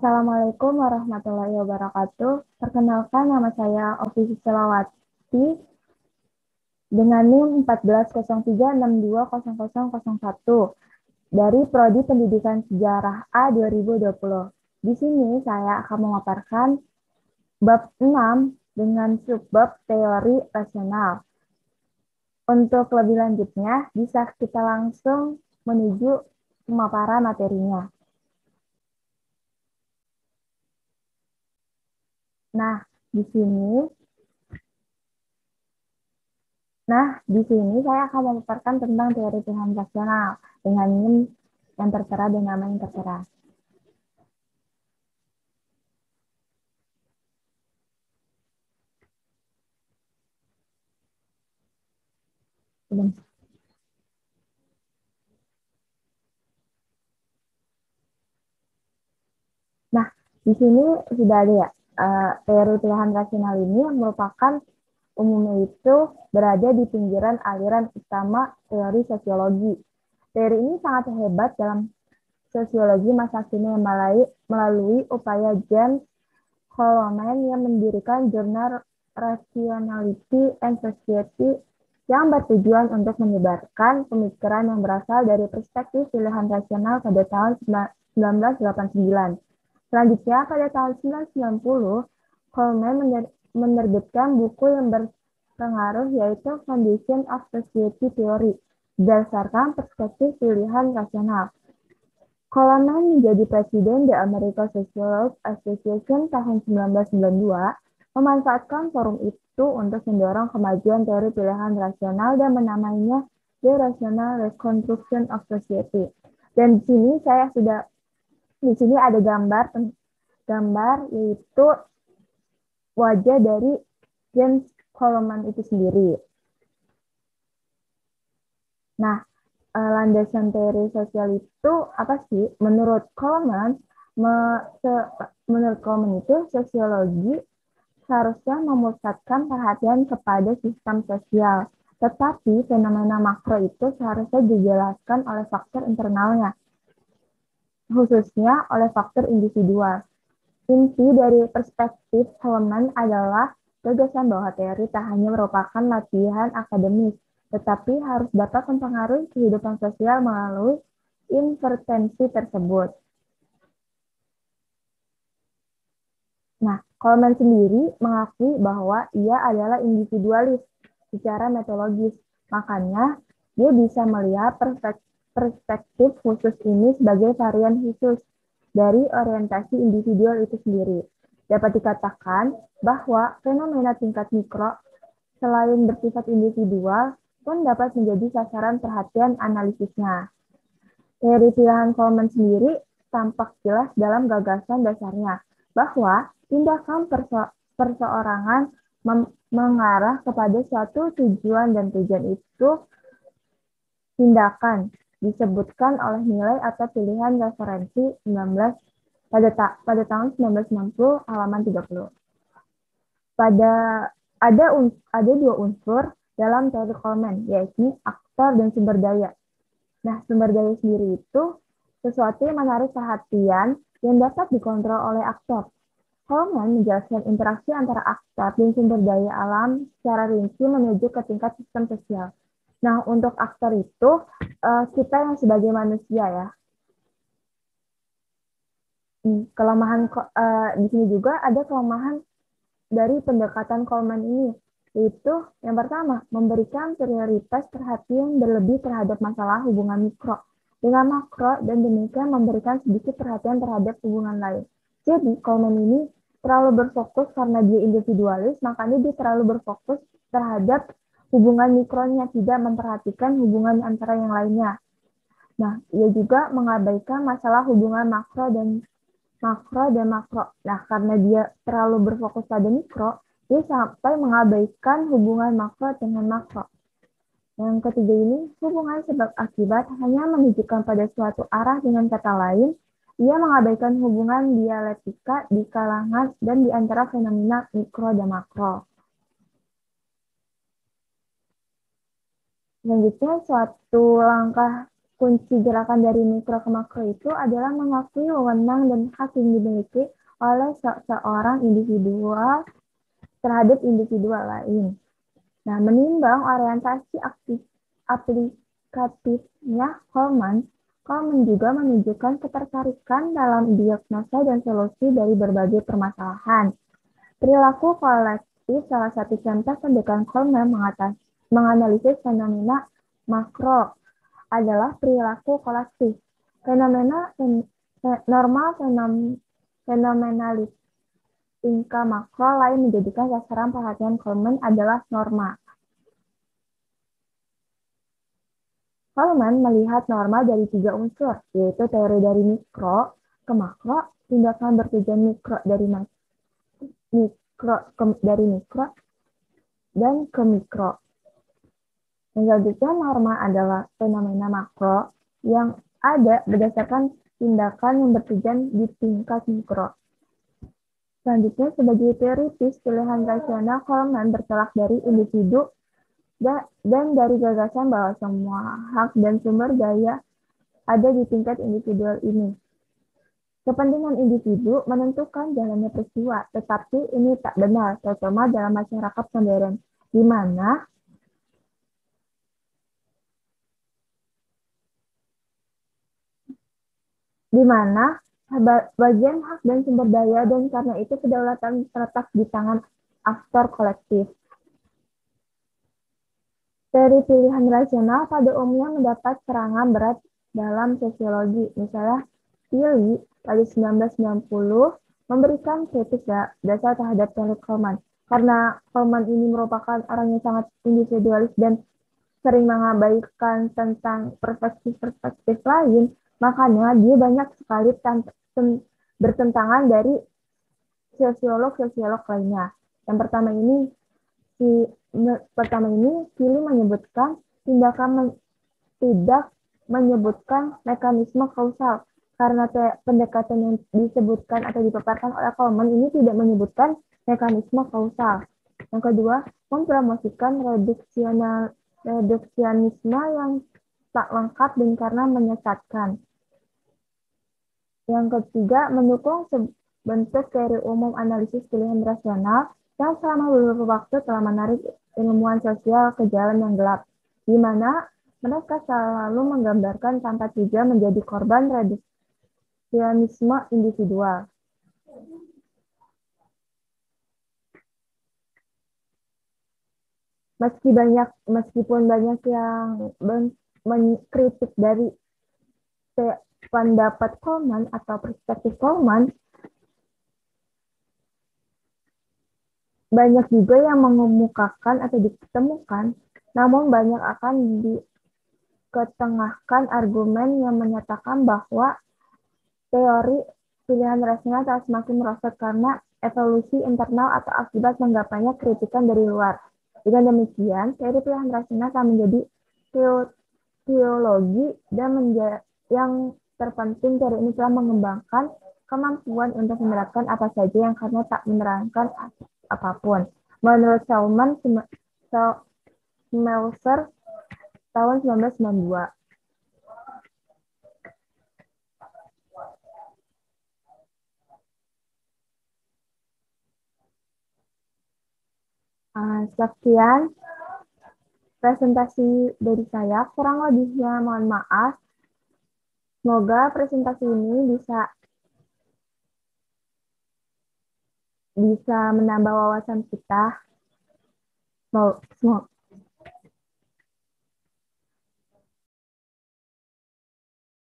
Assalamualaikum warahmatullahi wabarakatuh. Perkenalkan, nama saya Ovi Selawati dengan NIM 1403620001 dari Prodi Pendidikan Sejarah A 2020. Di sini saya akan memaparkan bab 6 dengan subbab teori rasional. Untuk lebih lanjutnya, bisa kita langsung menuju pemaparan materinya. Nah, di sini saya akan memaparkan tentang teori pilihan rasional dengan NIM yang tertera dan nama yang tertera. Nah, di sini sudah ada ya, teori pilihan rasional ini yang merupakan umumnya itu berada di pinggiran aliran utama teori sosiologi. Teori ini sangat hebat dalam sosiologi masa kini melalui upaya James Coleman yang mendirikan jurnal Rationality and Society yang bertujuan untuk menyebarkan pemikiran yang berasal dari perspektif pilihan rasional pada tahun 1989. Selanjutnya, pada tahun 1990, Coleman menerbitkan buku yang berpengaruh yaitu Foundation of Society Theory berdasarkan perspektif pilihan rasional. Coleman menjadi presiden The American Sociological Association tahun 1992, memanfaatkan forum itu untuk mendorong kemajuan teori pilihan rasional dan menamainya The Rational Reconstruction of Society. Dan di sini ada gambar yaitu wajah dari James Coleman itu sendiri. Nah, landasan teori sosial itu apa sih? Menurut Coleman itu sosiologi seharusnya memusatkan perhatian kepada sistem sosial, tetapi fenomena makro itu seharusnya dijelaskan oleh faktor internalnya, khususnya oleh faktor individual. Inti dari perspektif Coleman adalah gagasan bahwa teori tak hanya merupakan latihan akademis, tetapi harus dapat mempengaruhi kehidupan sosial melalui intervensi tersebut. Nah, Coleman sendiri mengakui bahwa ia adalah individualis secara metodologis, makanya dia bisa melihat perspektif khusus ini sebagai varian khusus dari orientasi individual itu sendiri. Dapat dikatakan bahwa fenomena tingkat mikro selain bersifat individual pun dapat menjadi sasaran perhatian analisisnya. Teori pilihan Coleman sendiri tampak jelas dalam gagasan dasarnya bahwa tindakan perseorangan mengarah kepada suatu tujuan dan tujuan itu tindakan disebutkan oleh nilai atau pilihan referensi pada tahun 1990 halaman 30. Ada dua unsur dalam teori Coleman, yaitu aktor dan sumber daya. Nah, sumber daya sendiri itu sesuatu yang menarik perhatian yang dapat dikontrol oleh aktor. Coleman menjelaskan interaksi antara aktor dan sumber daya alam secara rinci menuju ke tingkat sistem sosial. Nah, untuk aktor itu kita yang sebagai manusia ya. Kelemahan di sini juga ada kelemahan dari pendekatan Coleman ini, yaitu yang pertama, memberikan prioritas perhatian berlebih terhadap masalah hubungan mikro dengan makro dan demikian memberikan sedikit perhatian terhadap hubungan lain. Jadi, Coleman ini terlalu berfokus karena dia individualis, makanya dia terlalu berfokus terhadap hubungan mikronya, tidak memperhatikan hubungan antara yang lainnya. Nah, ia juga mengabaikan masalah hubungan makro dan makro. Nah, karena dia terlalu berfokus pada mikro, dia sampai mengabaikan hubungan makro dengan makro. Yang ketiga ini, hubungan sebab akibat hanya menunjukkan pada suatu arah, dengan kata lain, ia mengabaikan hubungan dialektika di kalangan dan di antara fenomena mikro dan makro. Selanjutnya, suatu langkah kunci gerakan dari mikro ke makro itu adalah mengakui wewenang dan hak yang dimiliki oleh seorang individual terhadap individual lain. Nah, menimbang orientasi aplikatifnya Coleman juga menunjukkan ketertarikan dalam diagnosa dan solusi dari berbagai permasalahan. Perilaku kolektif salah satu contoh pendekatan Coleman menganalisis fenomena makro adalah perilaku kolektif. Fenomena normal fenomenalis tingkah makro lain menjadikan sasaran perhatian Coleman adalah norma. Coleman melihat norma dari 3 unsur, yaitu teori dari mikro ke makro, tindakan bertujuan mikro dari mikro, dan ke mikro. Yang selanjutnya, norma adalah fenomena makro yang ada berdasarkan tindakan yang bertujuan di tingkat mikro. Selanjutnya, sebagai teoritis pilihan rasional, Coleman bertolak dari individu dan dari gagasan bahwa semua hak dan sumber daya ada di tingkat individual ini. Kepentingan individu menentukan jalannya peristiwa, tetapi ini tak benar, terutama dalam masyarakat modern, di mana bagian hak dan sumber daya dan karena itu kedaulatan terletak di tangan aktor kolektif. Teori pilihan rasional pada umumnya mendapat serangan berat dalam sosiologi. Misalnya, Tilly pada 1990 memberikan kritik dasar terhadap teori Coleman. Karena Coleman ini merupakan orang yang sangat individualis dan sering mengabaikan tentang perspektif-perspektif lain, makanya dia banyak sekali bertentangan dari sosiolog-sosiolog lainnya. Yang pertama ini, Tilly menyebutkan tidak menyebutkan mekanisme kausal karena pendekatan yang disebutkan atau dipaparkan oleh Coleman ini tidak menyebutkan mekanisme kausal. Yang kedua, mempromosikan reduksionisme yang tak lengkap dan karena menyesatkan. Yang ketiga, mendukung bentuk teori umum analisis pilihan rasional yang selama beberapa waktu telah menarik ilmuwan sosial ke jalan yang gelap, di mana mereka selalu menggambarkan tanpa tujuan menjadi korban reduksionisme individual. Meskipun banyak yang mengkritik dari pendapat Coleman atau perspektif Coleman, banyak juga yang mengemukakan atau ditemukan, namun banyak akan diketengahkan argumen yang menyatakan bahwa teori pilihan rasional telah semakin merosot karena evolusi internal atau akibat menggapainya kritikan dari luar. Dengan demikian, teori pilihan rasional akan menjadi teologi dan yang terpenting teori ini telah mengembangkan kemampuan untuk menerapkan apa saja yang karena tak menerangkan apapun. Menurut Schmelzer tahun 1992. Sekian presentasi dari saya, kurang lebihnya mohon maaf. Semoga presentasi ini bisa menambah wawasan kita.